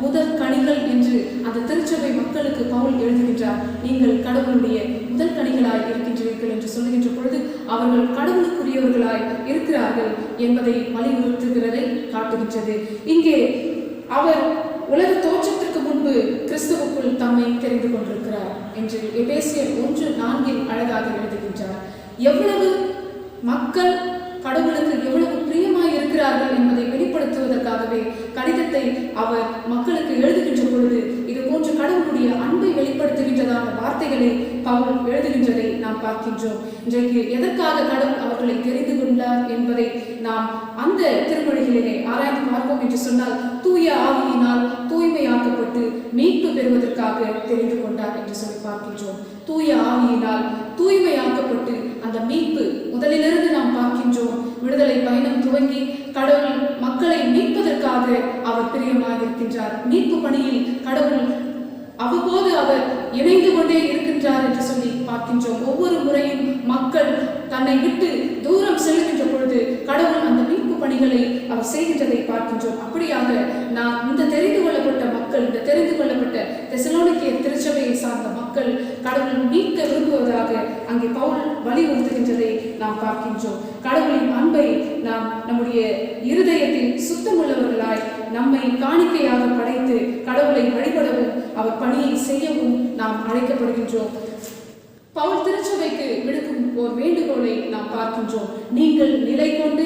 முதல் கனிகள் என்று அந்த திருச்சபை மக்களுக்கு பவுல் எழுதுகின்றார். நீங்கள் கடவுளுடைய முதல் கனிகளாய் இருக்கின்றீர்கள் என்று சொல்லுகின்ற பொழுது அவர்கள் கடவுளுக்குரியவர்களாய் இருக்கிறார்கள் என்பதை வலியுறுத்துகிறதை காட்டுகின்றது. இங்கே அவர் உலக தோற்றத்திற்கு முன்பு கிறிஸ்துவுக்குள் தம்மை தெரிந்து கொண்டிருக்கிறார் என்று எபேசியர் 1:4 அழகாக எழுதுகின்றார். எவ்வளவு மக்கள் கடவுளுக்கு எவ்வளவு பிரியமாய் இருக்கிறார்கள் என்பதை வெளிப்படுத்துவதற்காகவே கடிதத்தை அவர் மக்களுக்கு எழுதுகின்ற பொழுது இது போன்ற கடவுளுடைய அன்பை வெளிப்படுத்துகின்றதான வார்த்தைகளை பவுல் எழுதுகின்றதை நாம் பார்க்கின்றோம். இன்றைக்கு எதற்காக கடவுள் அவர்களை தெரிந்து கொண்டார் என்பதை நாம் அந்த திருமொழிகளிலே ஆராய்ந்து பார்ப்போம் என்று சொன்னால், தூய ஆவியினால் தூய்மையாக்கப்பட்டு மீட்பு பெறுவதற்காக தெரிந்து கொண்டார் என்று சொல்லி பார்க்கின்றோம். தூய ஆவியினால் தூய்மையாக்கப்பட்டு அந்த மீட்பு முதலிலிருந்து நாம் பார்க்கின்றோம். விடுதலை பயணம் துவங்கி கடவுள் மக்களை மீட்பதற்காக அவர் பிரியமாக இருக்கின்றார். மீட்பு பணியில் கடவுள் அவ்வப்போது அவர் இணைந்து கொண்டே இருக்கின்றார் என்று சொல்லி பார்க்கின்றோம். ஒவ்வொரு முறையும் மக்கள் தன்னை விட்டு தூரம் செல்கின்ற பொழுது கடவுள் அந்த மீட்பு பணிகளை அவர் செய்கின்றதை பார்க்கின்றோம். அப்படியாக நாம் இந்த தெரிந்து கொள்ளப்பட்ட மக்கள், இந்த தெரிந்து கொள்ளப்பட்ட தெசலோனிக்கே திருச்சபையை சார்ந்த மக்கள் கடவுள் மீட்க விரும்புவதாக அங்கே பவுல் வலியுறுத்துகின்றதை நாம் பார்க்கின்றோம். கடவுளின் அன்பை நாம் நம்முடைய இருதயத்தில் சுத்தமுள்ளவர்களாய் நம்மை காணிக்கையாக படைத்து கடவுளை வழிபடவும் அவர் பணியை செய்யவும் நாம் அழைக்கப்படுகின்றோம். பவுல் திருச்சபைக்கு விடுக்கும் ஒரு வேண்டுகோளை நாம் பார்க்கின்றோம். நீங்கள் நிலை கொண்டு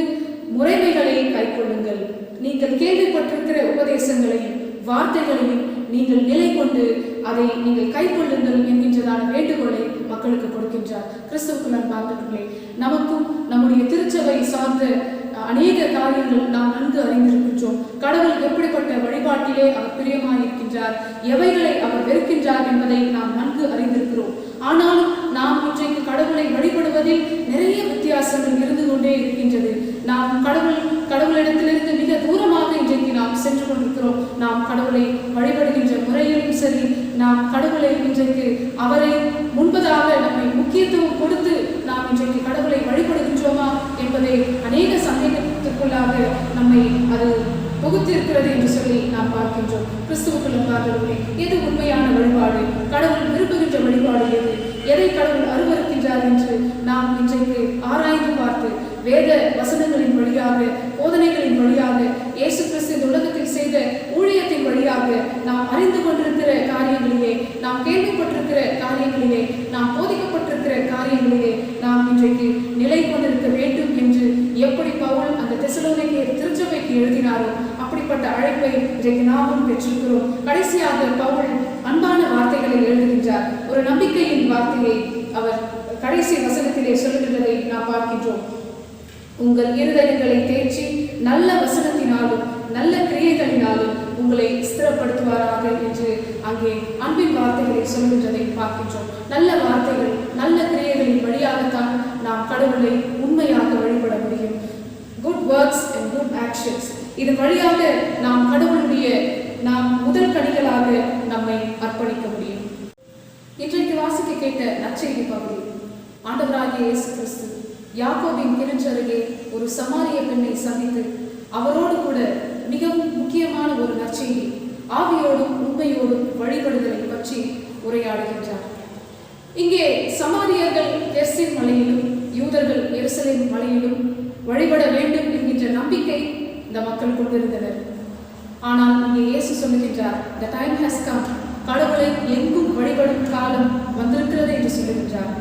முறைமைகளை கைக்கொள்ளுங்கள். நீங்கள் கேள்விப்பட்டிருக்கிற உபதேசங்களையும் வார்த்தைகளையும் நீங்கள் நிலை கொண்டு அதை நீங்கள் கைக்கொள்ளுங்கள் என்கின்றதான வேண்டுகோளை மக்களுக்கு கொடுக்கின்றார். கிறிஸ்துவுக்குள் அன்பார்ந்தவர்களே, நமக்கும் நம்முடைய திருச்சபை சார்ந்த அநேக காரியங்கள் நாம் நன்கு அறிந்திருக்கின்றோம். கடவுள் எப்படிப்பட்ட வழிபாட்டிலே அவர் பிரியமாய் இருக்கின்றார், எவைகளை அவர் வெறுக்கின்றார் என்பதை நாம் நன்கு அறிந்திருக்கிறோம். ஆனாலும் நாம் இன்றைக்கு கடவுளை வழிபடுவதில் நிறைய வித்தியாசங்கள் இருந்து கொண்டே இருக்கின்றது. நாம் கடவுளிடத்திலிருந்து மிக தூரமாக இன்றைக்கு நாம் சென்று கொண்டிருக்கிறோம். நாம் கடவுளை வழிபடுகின்ற முறையிலும் சரி, நாம் கடவுளை இன்றைக்கு அவரை முன்பதாக நம்மை முக்கியத்துவம் கொடுத்து நாம் இன்றைக்கு கடவுளை வழிபடுகின்றோமா என்பதை அநேக சந்தேகத்திற்குள்ளாக நம்மை அது புகுத்திருக்கிறது என்று சொல்லி நாம் பார்க்கின்றோம். கிறிஸ்துவுக்குள் அன்பார்ந்தவர்களே, எது உண்மையான வழிபாடு, கடவுள் விரும்புகின்ற வழிபாடு எது, எதை கடவுள் அருவருக்கின்றார் என்று நாம் இன்றைக்கு ஆராய்ந்து பார்த்து வேத வசனங்களின் வழியாக, போதனைகளின் வழியாக, இயேசு கிறிஸ்து இந்த உலகத்தில் செய்த ஊழியத்தின் வழியாக நாம் அறிந்து கொண்டிருக்கிற காரியங்களிலே, நாம் கேள்விப்பட்டிருக்கிற காரியங்களிலே, நாம் போதிக்கப்பட்டிருக்கிற காரியங்களிலே நாம் இன்றைக்கு நிலை கொண்டிருக்க வேண்டும் என்று எப்படி பவுல் அந்த தெசலோனிக்கே திருச்சபைக்கு எழுதினாரோ அப்படிப்பட்ட அழைப்பை இன்றைக்கு நாமும் பெற்றிருக்கிறோம். கடைசியாக பவுல் அன்பான வார்த்தைகளை எழுதுகின்றார். ஒரு நம்பிக்கையின் வார்த்தையை அவர் கடைசி வசனத்திலே சொல்லுகின்றதை நாம் பார்க்கின்றோம். உங்கள் இருதயங்களை தேற்றி நல்ல வசனத்தினாலும் நல்ல கிரியைகளினாலும் உங்களை ஸ்திரப்படுத்துவாராக என்று அங்கே அன்பின் வார்த்தைகளை சொல்கின்றதை பார்க்கின்றோம். நல்ல வார்த்தைகள், நல்ல கிரியைகளின் வழியாகத்தான் நாம் கடவுளை உண்மையாக வழிபட முடியும். Good works and good actions, இதன் வழியாக நாம் கடவுளுடைய முதல் கனிகளாக நம்மை அர்ப்பணிக்க முடியும். இன்றைக்கு வாசிக்க கேட்ட நற்செய்தி பகுதி, ஆண்டவராகிய இயேசு கிறிஸ்து யாக்கோபின் கிணற்றருகே ஒரு சமாரிய பெண்ணை சந்தித்து அவரோடு கூட மிகவும் முக்கியமான ஒரு நற்செய்தி, ஆவியோடும் உண்மையோடும் வழிபடுதலை பற்றி உரையாடுகின்றார். இங்கே சமாரியர்கள் எர்சின் மலையிலும் யூதர்கள் எருசலேம் மலையிலும் வழிபட வேண்டும் என்கின்ற நம்பிக்கை இந்த மக்கள் கொண்டிருந்தனர். ஆனால் இங்கே இயேசு சொல்லுகின்றார், the time has come, கடவுளை எங்கும் வழிபடும் காலம் வந்திருக்கிறது என்று சொல்லுகின்றார்.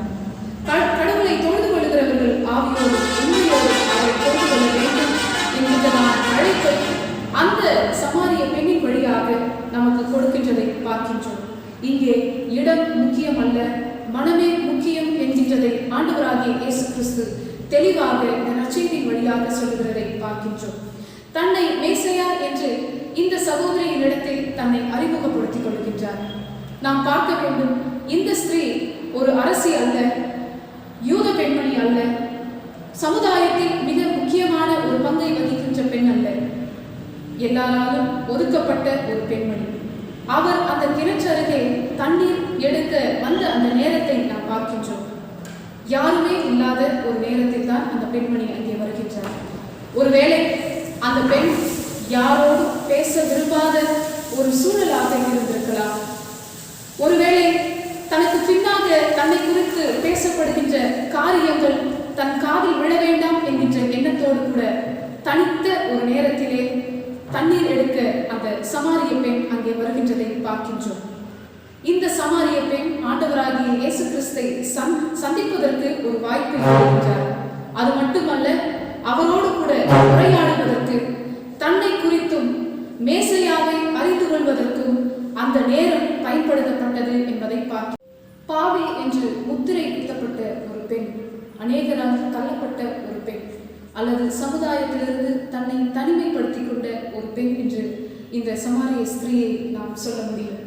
கடவுளை தொழுது கொள்கிறவர்கள் ஆவியோடு உண்மையோடு அவரை தொழுது கொள்ள வேண்டும் என்கின்றதான அழைப்பை அந்த சமாரிய பெண்ணின் வழியாக நமக்கு கொடுக்கின்றதை பார்க்கின்றோம். இங்கே இடம் முக்கியம் அல்ல, மனமே முக்கியம் என்கின்றதை ஆண்டவராகிய இயேசு கிறிஸ்து தெளிவாக இந்த நற்செய்தியின் வழியாக சொல்லுகிறதை பார்க்கின்றோம். தன்னை மேசையா என்று இந்த சகோதரியினிடத்தில் தன்னை அறிமுகப்படுத்திக் கொள்கின்றார். நாம் பார்க்க வேண்டும், இந்த ஸ்திரீ ஒரு அரசி அல்ல, யூத பெண்மணி அல்ல, சமுதாயத்தில் மிக முக்கியமான ஒரு பங்கை வகிக்கின்ற பெண் அல்ல, எல்லாராலும் ஒதுக்கப்பட்ட ஒரு பெண்மணி. அவர் அந்த கிணற்றருகே தண்ணீர் எடுக்க வந்த அந்த நேரத்தை நாம் பார்க்கின்றோம். யாருமே இல்லாத ஒரு நேரத்தில் தான் அந்த பெண்மணி அங்கே வருகின்றார். ஒருவேளை அந்த பெண் யாரோடு பேச விரும்பாத ஒரு சூழலாக இருந்திருக்கலாம். ஒருவேளை தனக்கு பின்னாக தன்னை குறித்து பேசப்படுகின்ற காரியங்கள் தன் காதில் விழ வேண்டாம் என்கின்ற எண்ணத்தோடு கூட தனித்த ஒரு நேரத்திலே தண்ணீர் எடுக்க அந்த சமாரிய பெண் அங்கே வருகின்றதை பார்க்கின்றோம். இந்த சமாரிய பெண் ஆண்டவராகிய இயேசு கிறிஸ்தை சந்திப்பதற்கு ஒரு வாய்ப்பை கொடுக்கின்றார். அது மட்டுமல்ல, அவரோடு கூட உரையாடுவதற்கு, தன்னை குறித்தும் மேசையாவை அறிந்து கொள்வதற்கும் அந்த நேரம் பயன்படுத்தப்பட்டது என்பதை பார்க்கிறோம். பாவி என்று முத்திரை குத்தப்பட்ட ஒரு பெண், அநேகரால் தள்ளப்பட்ட ஒரு பெண், அல்லது சமுதாயத்திலிருந்து தன்னை தனிமைப்படுத்திக் கொண்ட ஒரு பெண் என்று இந்த சமாரிய ஸ்திரீயை நாம் சொல்ல முடியும்.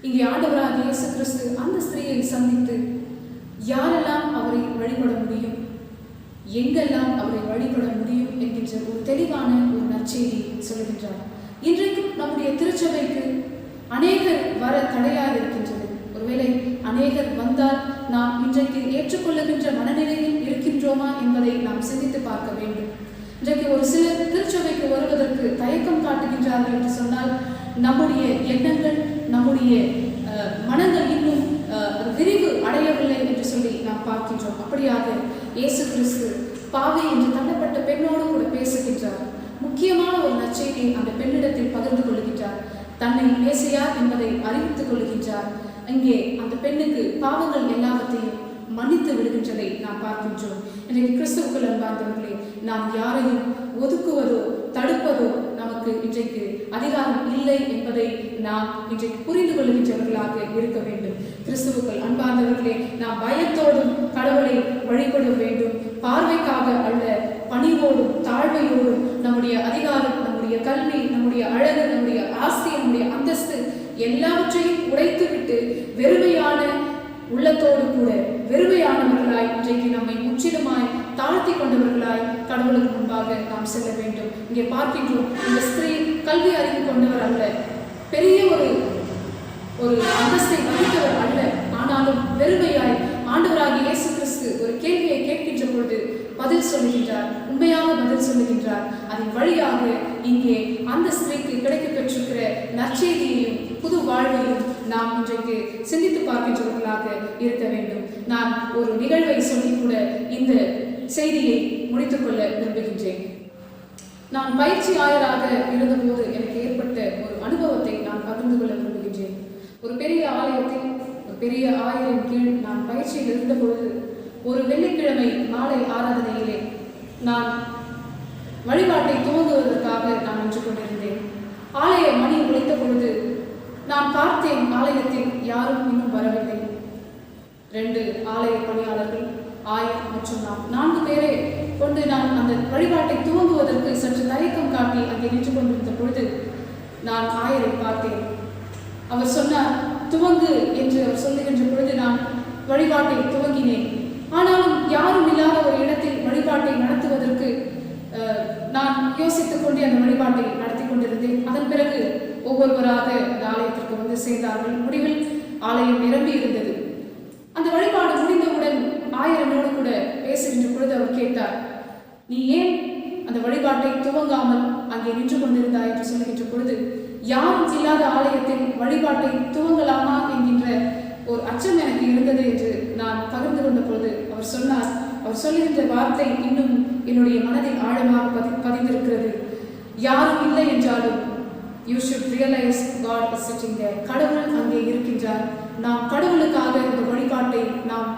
இங்கே ஆண்டவராகிய இயேசு கிறிஸ்து அந்த ஸ்திரீயை சந்தித்து யாரெல்லாம் அவரை வழிபட முடியும், எங்கெல்லாம் அவரை வழிபட முடியும் என்கின்ற ஒரு தெளிவான ஒரு நற்செய்தி சொல்லுகின்றார். இன்றைக்கும் நம்முடைய திருச்சபைக்கு அநேகர் வர தடையாக இருக்கின்றது. ஒருவேளை அநேகர் வந்தால் நாம் இன்றைக்கு ஏற்றுக்கொள்ளுகின்ற மனநிலையில் இருக்கின்றோமா என்பதை நாம் சிந்தித்து பார்க்க வேண்டும். இன்றைக்கு ஒரு சிலர் திருச்சபைக்கு வருவதற்கு தயக்கம் காட்டுகின்றார்கள் என்று சொன்னால் நம்முடைய எண்ணங்கள், நம்முடைய மனங்கள் இன்னும் விரிவு அடையவில்லை என்று சொல்லி நாம் பார்க்கின்றோம். அப்படியாக இயேசு கிறிஸ்து பாவி என்று தள்ளப்பட்ட பெண்ணோடு கூட பேசுகின்றார். முக்கியமான ஒரு நற்செய்தியை அந்த பெண்ணிடத்தில் பகிர்ந்து கொள்கின்றார். தன்னை மேசையார் என்பதை அறிவித்துக் கொள்கின்றார். இங்கே அந்த பெண்ணுக்கு பாவங்கள் எல்லாவற்றையும் மன்னித்து விடுகின்றதை நாம் பார்க்கின்றோம். இன்றைக்கு கிறிஸ்துவுக்குள் அன்பார்ந்தவர்களே, நாம் யாரையும் ஒதுக்குவதோ தடுப்பதோ நமக்கு இன்றைக்கு அதிகாரம் இல்லை என்பதை நாம் இன்றைக்கு புரிந்து கொள்கின்றவர்களாக இருக்க வேண்டும். கிறிஸ்துவுக்குள் அன்பார்ந்தவர்களே, நாம் பயத்தோடும் கடவுளை வழிபட வேண்டும். பார்வைக்காக அல்ல, பணிவோடும் தாழ்மையோடும் நம்முடைய அதிகாரம், நம்முடைய கல்வி, நம்முடைய அழகு, நம்முடைய ஆஸ்தி, நம்முடைய அந்தஸ்து எல்லாவற்றையும் உடைத்துவிட்டு வெறுமையான உள்ளத்தோடு கூட வெறுமையானவர்களாய் இன்றைக்கு நம்மை முற்றிலுமாய் தாழ்த்தி கொண்டவர்களாய் கடவுளுக்கு முன்பாக நாம் செல்ல வேண்டும். இங்கே பார்க்கின்றோம், இந்த ஸ்திரீ கல்வி அறிவு கொண்டவர் அல்ல, பெரிய ஒரு அந்தஸ்தை வகித்தவர் அல்ல. ஆனாலும் வெறுமையாய் ஆண்டவராகிய இயேசு கிறிஸ்து ஒரு கேள்வியை கேட்கின்ற பொழுது பதில் சொல்லுகின்றார், உண்மையாக பதில் சொல்லுகின்றார். அதன் வழியாக இங்கே அந்த ஸ்திரீக்கு கிடைக்க பெற்றிருக்கிற நற்செய்தியையும் புது வாழ்வையும் நாம் இன்றைக்கு சிந்தித்து பார்க்கின்றவர்களாக இருக்க வேண்டும். நான் ஒரு நிகழ்வை சொல்லி கூட இந்த செய்தியை முடித்துக்கொள்ள விரும்புகின்றேன். நான் பயிற்சி ஆயராக இருந்தபோது எனக்கு ஏற்பட்ட ஒரு அனுபவத்தை நான் பகிர்ந்து கொள்ள விரும்புகின்றேன். ஒரு பெரிய ஆலயத்தில் ஒரு பெரிய ஆயரின் கீழ் நான் பயிற்சியில் இருந்த பொழுது ஒரு வெள்ளிக்கிழமை மாலை ஆராதனையிலே நான் வழிபாட்டை துவங்குவதற்காக நான் நின்று கொண்டிருந்தேன். ஆலய மணி ஒலித்த பொழுது நான் பார்த்தேன், ஆலயத்தில் யாரும் இன்னும் வரவில்லை. 2 ஆலய பணியாளர்கள், ஆயர் மற்றும் நான் 4 பேரை கொண்டு நான் அந்த வழிபாட்டை துவங்குவதற்கு சற்று தயக்கம் காட்டி அங்கே நின்று கொண்டிருந்த பொழுது நான் ஆயரை பார்த்தேன். அவர் சொன்னார், துவங்கு என்று அவர் சொல்லுகின்ற பொழுது நான் வழிபாட்டை துவங்கினேன். ஆனாலும் யாரும் இல்லாத ஒரு இடத்தில் வழிபாட்டை நடத்துவதற்கு நான் யோசித்துக் கொண்டே அந்த வழிபாட்டை நடத்தி கொண்டிருந்தேன். அதன் பிறகு ஒவ்வொருவராக அந்த ஆலயத்திற்கு வந்து சேர்ந்தார்கள். முடிவில் ஆலயம் நிரம்பி இருந்தது. அந்த வழிபாடு முடிந்தவுடன் ஆயரனோடு கூட பேசுகின்ற பொழுது அவர் கேட்டார், நீ ஏன் அந்த வழிபாட்டை துவங்காமல் அங்கே நின்று கொண்டிருந்தாய் என்று சொல்லுகின்ற பொழுது, யாரும் இல்லாத ஆலயத்தில் வழிபாட்டை துவங்கலாமா என்கின்ற ஒரு அச்சம் எனக்கு இருந்தது என்று நான் பகிர்ந்து கொண்ட பொழுது அவர் சொன்னார், அவர் சொல்லுகின்ற வார்த்தை இன்னும் என்னுடைய மனதில் ஆழமாக பதிந்திருக்கிறது. யாரும் இல்லை என்றாலும் you should realize God is sitting there. கடவுள் அங்கே இருக்கின்றார். நாம் கடவுளுக்காக இந்த வழிபாட்டை நாம்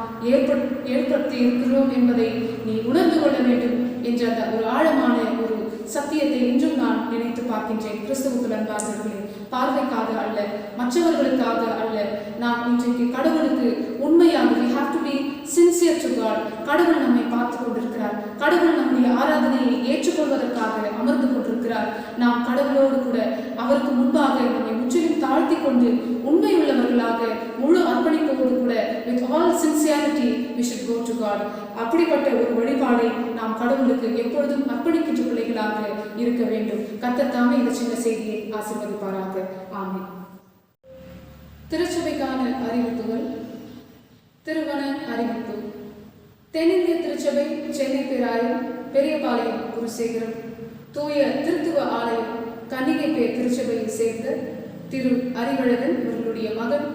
ஏற்படுத்தி இருக்கிறோம் என்பதை நீ உணர்ந்து கொள்ள வேண்டும் என்ற அந்த ஒரு ஆழமான ஒரு சத்தியத்தை இன்றும் நான் நினைத்து பார்க்கின்றேன். கிறிஸ்துவுக்குள் அன்பார்ந்தவர்களே, பார்வைக்காக அல்ல, மற்றவர்களுக்காக அல்ல, நாம் இன்றைக்கு கடவுளுக்கு உண்மையாக we have to be sincere to God. கடவுள் நம்மை பார்த்து கொண்டிருக்கிறார். கடவுள் நம்முடைய ஆராதனையை ஏற்றுக்கொள்வதற்காக அமர்ந்து கொண்டிருக்கிறார். நாம் கடவுளோடு கூட அவருக்கு முன்பாக நம்மை முற்றிலும் தாழ்த்தி கொண்டு உண்மை உள்ளவர்களாக முழு அர்ப்பணிப்போடு கூட with all sincerity we should go to God. அப்படிப்பட்ட ஒரு வழிபாடை நாம் கடவுளுக்கு எப்பொழுதும் அர்ப்பணிக்கின்ற பிள்ளைகளாக இருக்க வேண்டும். கர்த்தர் தாமே இந்த சின்ன செய்தியை ஆசீர்வதிப்பாராக. ஆமென். திருச்சபைக்கான அறிவிப்புகள். திருமண அறிவிப்பு. தென்னிந்திய திருச்சபை, சென்னை பேராயம், பெரியபாளையம் குருசேகரம், தூய திருத்துவ ஆலயம் கன்னிகை பேர் திருச்சபையை சேர்ந்த திரு அறிவழகன் இவர்களுடைய மகன்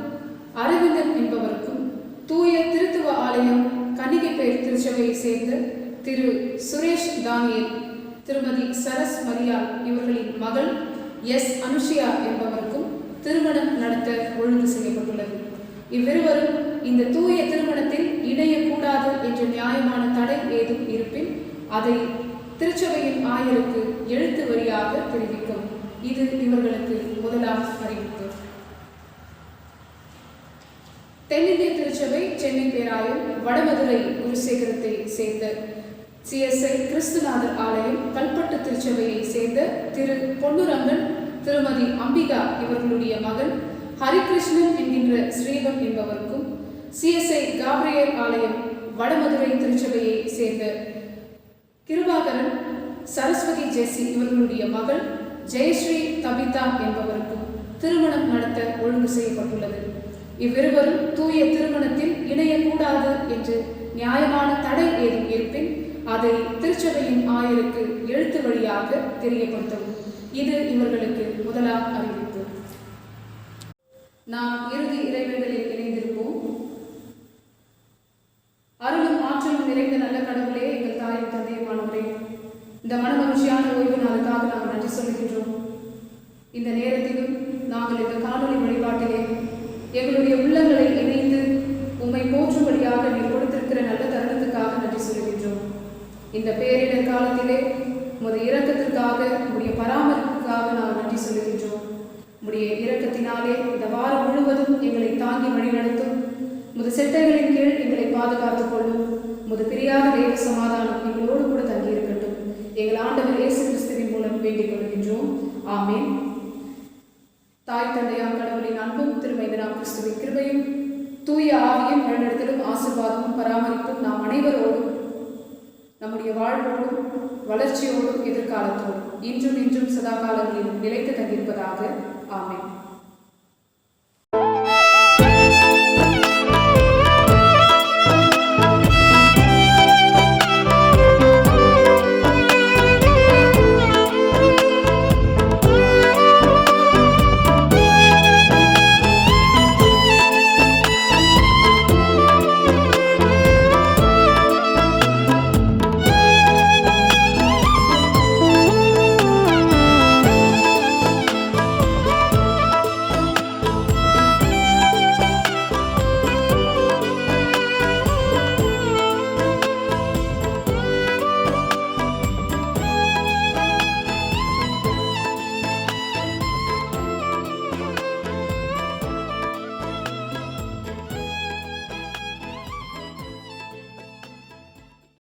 அரவிந்தன் என்பவருக்கும், தூய திருத்துவ ஆலயம் கன்னிகை பேர் திருச்சபையை சேர்ந்த திரு சுரேஷ் தானியல், திருமதி சரஸ் மரியாள் இவர்களின் மகள் எஸ் அனுஷியா என்பவருக்கும் திருமணம் நடத்த ஒழுங்கு செய்யப்பட்டுள்ளது. இவ்விருவரும் இந்த தூய திருமணத்தில் இணையக்கூடாது என்ற நியாயமான தடை ஏதும் இருப்பின் அதை திருச்சபையின் ஆயருக்கு எழுத்து வழியாக தெரிவிக்கும். இது இவர்களுக்கு முதலாம் அறிவிப்பு. தென்னிந்திய திருச்சபை, சென்னை பேராயம், வடமதுரை குருசேகரத்தை சேர்ந்த CSI கிறிஸ்துநாதர் ஆலயம் கல்பட்டு திருச்சபையை சேர்ந்த திரு பொன்னுரங்கன், திருமதி அம்பிகா இவர்களுடைய மகன் ஹரிகிருஷ்ணன் என்கின்ற ஸ்ரீவன் என்பவருக்கும், CSI காப்ரியல் ஆலயம் வடமதுரை திருச்சபையை சேர்ந்த கிருபாகரன், சரஸ்வதி ஜெசி இவர்களுடைய மகள் ஜெயஸ்ரீ தபிதா என்பவருக்கும் திருமணம் நடத்த ஒழுங்கு செய்யப்பட்டுள்ளது. இவ்விருவரும் தூய திருமணத்தில் இணையக்கூடாது என்று நியாயமான தடை ஏதும் இருப்பின் அதை திருச்சபையின் ஆயருக்கு எழுத்து வழியாக தெரியப்படுத்தவும். இது இவர்களுக்கு முதலாம் அறிவிப்பு. நாம் இறுதி இறைவர்களில் இணைந்திருப்போம். அருளும் ஆற்றலும் நிறைந்த நல்ல கடவுளே, எங்கள் தாயும் தந்தையுமானவரே, இந்த மனமகிழ்ச்சியான ஓய்வு நாளுக்காக நாங்கள் நன்றி சொல்லுகின்றோம். இந்த நேரத்திலும் நாங்கள் இந்த காணொலி வழிபாட்டிலே எங்களுடைய உள்ளங்களை இணைந்து உம்மை போற்றும்படியாக நீர் கொடுத்திருக்கிற நல்ல தருணத்துக்காக நன்றி சொல்லுகின்றோம். இந்த பேரிடர் காலத்திலே உமது இரக்கத்திற்காக, உம்முடைய பராமரிப்புக்காக நாங்கள் நன்றி சொல்லுகின்றோம். உம்முடைய இரக்கத்தினாலே இந்த வாரம் முழுவதும் எங்களை தாங்கி வழிநடத்தும். உமது செட்டைகளின் கீழ் எங்களை பாதுகாத்துக் கொள்ளும். உமது பிரியாத தெய்வ சமாதானம் எங்களோடு கூட தங்கியிருக்கட்டும். எங்கள் ஆண்டவர் இயேசு கிறிஸ்துவின் மூலம் வேண்டிக் கொள்கின்றோம். ஆமென். தாய் தந்தையாம் கடவுளின் அன்பும் திருமைந்தனாம் கிறிஸ்துவின் கிருபையும் தூய ஆவியின் வழிநடத்தலும் ஆசீர்வாதமும் பராமரிப்பும் நாம் அனைவரோடும், நம்முடைய வாழ்வோடும், வளர்ச்சியோடும், எதிர்காலத்தோடும் இன்றும் சதா காலங்களிலும் நிலைத்து தங்கியிருப்பதாக. ஆமென்.